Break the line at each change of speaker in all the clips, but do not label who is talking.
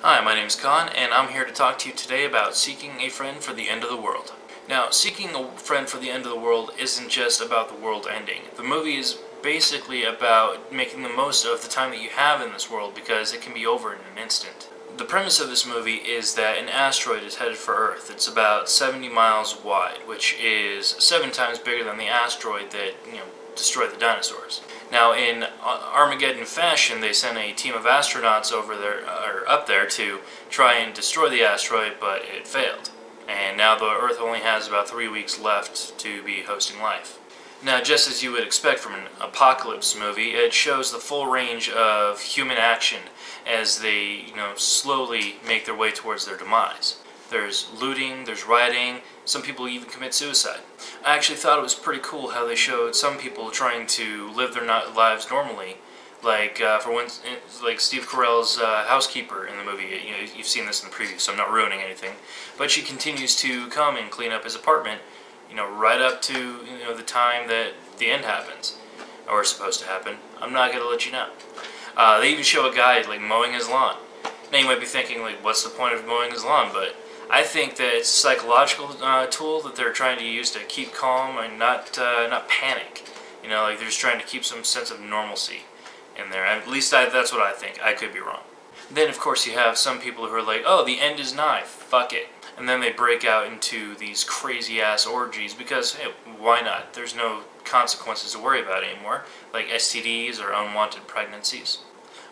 Hi, my name is Khan, and I'm here to talk to you today about seeking a friend for the end of the world. Now, seeking a friend for the end of the world isn't just about the world ending. The movie is basically about making the most of the time that you have in this world because it can be over in an instant. The premise of this movie is that an asteroid is headed for Earth. It's about 70 miles wide, which is 7 times bigger than the asteroid that, destroyed the dinosaurs. Now, in Armageddon fashion, they sent a team of astronauts up there to try and destroy the asteroid, but it failed. And now the Earth only has about 3 weeks left to be hosting life. Now, just as you would expect from an apocalypse movie, it shows the full range of human action as they, slowly make their way towards their demise. There's looting, there's rioting, some people even commit suicide. I actually thought it was pretty cool how they showed some people trying to live their lives normally, like Steve Carell's housekeeper in the movie. You've seen this in the preview, so I'm not ruining anything. But she continues to come and clean up his apartment, right up to the time that the end happens, or is supposed to happen. I'm not gonna let you know. They even show a guy mowing his lawn. Now you might be thinking, what's the point of mowing his lawn? But I think that it's a psychological tool that they're trying to use to keep calm and not panic. They're just trying to keep some sense of normalcy in there. At least that's what I think. I could be wrong. Then, of course, you have some people who are like, oh, the end is nigh, fuck it. And then they break out into these crazy-ass orgies because, hey, why not? There's no consequences to worry about anymore, like STDs or unwanted pregnancies.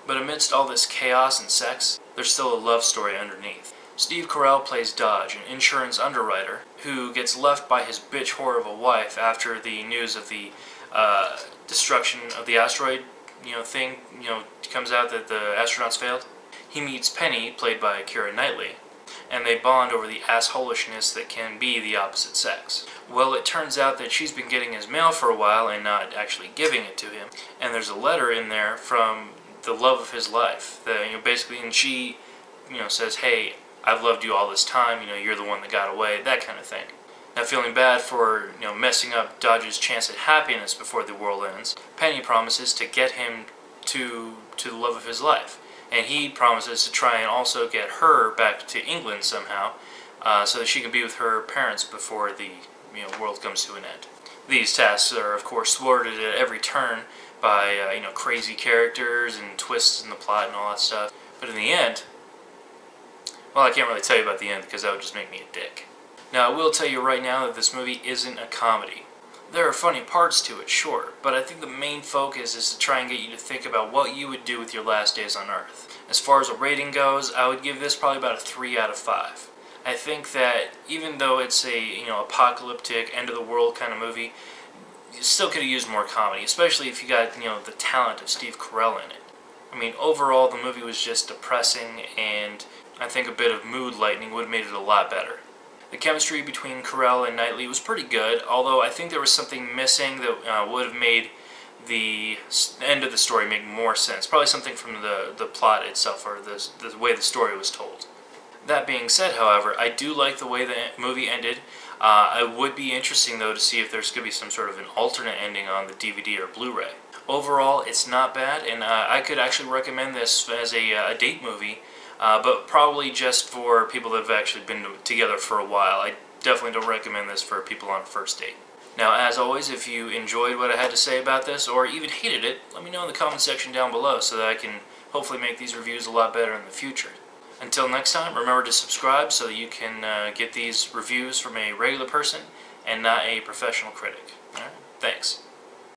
But amidst all this chaos and sex, there's still a love story underneath. Steve Carell plays Dodge, an insurance underwriter who gets left by his bitch whore of a wife after the news of the destruction of the asteroid, comes out that the astronauts failed. He meets Penny, played by Keira Knightley, and they bond over the assholishness that can be the opposite sex. Well, it turns out that she's been getting his mail for a while and not actually giving it to him, and there's a letter in there from the love of his life that basically, and she says, hey, I've loved you all this time, you're the one that got away, that kind of thing. Now, feeling bad for messing up Dodge's chance at happiness before the world ends, Penny promises to get him to the love of his life, and he promises to try and also get her back to England somehow, so that she can be with her parents before the world comes to an end. These tasks are, of course, thwarted at every turn by crazy characters and twists in the plot and all that stuff. But in the end, well, I can't really tell you about the end because that would just make me a dick. Now, I will tell you right now that this movie isn't a comedy. There are funny parts to it, sure, but I think the main focus is to try and get you to think about what you would do with your last days on Earth. As far as a rating goes, I would give this probably about a 3 out of 5. I think that even though it's a apocalyptic, end-of-the-world kind of movie, you still could have used more comedy, especially if you got the talent of Steve Carell in it. I mean, overall, the movie was just depressing, and I think a bit of mood lightening would have made it a lot better. The chemistry between Carell and Knightley was pretty good, although I think there was something missing that would have made the end of the story make more sense. Probably something from the plot itself, or the way the story was told. That being said, however, I do like the way the movie ended. It would be interesting, though, to see if there's going to be some sort of an alternate ending on the DVD or Blu-ray. Overall, it's not bad, and I could actually recommend this as a date movie, but probably just for people that have actually been together for a while. I definitely don't recommend this for people on a first date. Now, as always, if you enjoyed what I had to say about this, or even hated it, let me know in the comment section down below so that I can hopefully make these reviews a lot better in the future. Until next time, remember to subscribe so that you can get these reviews from a regular person and not a professional critic. Alright? Thanks.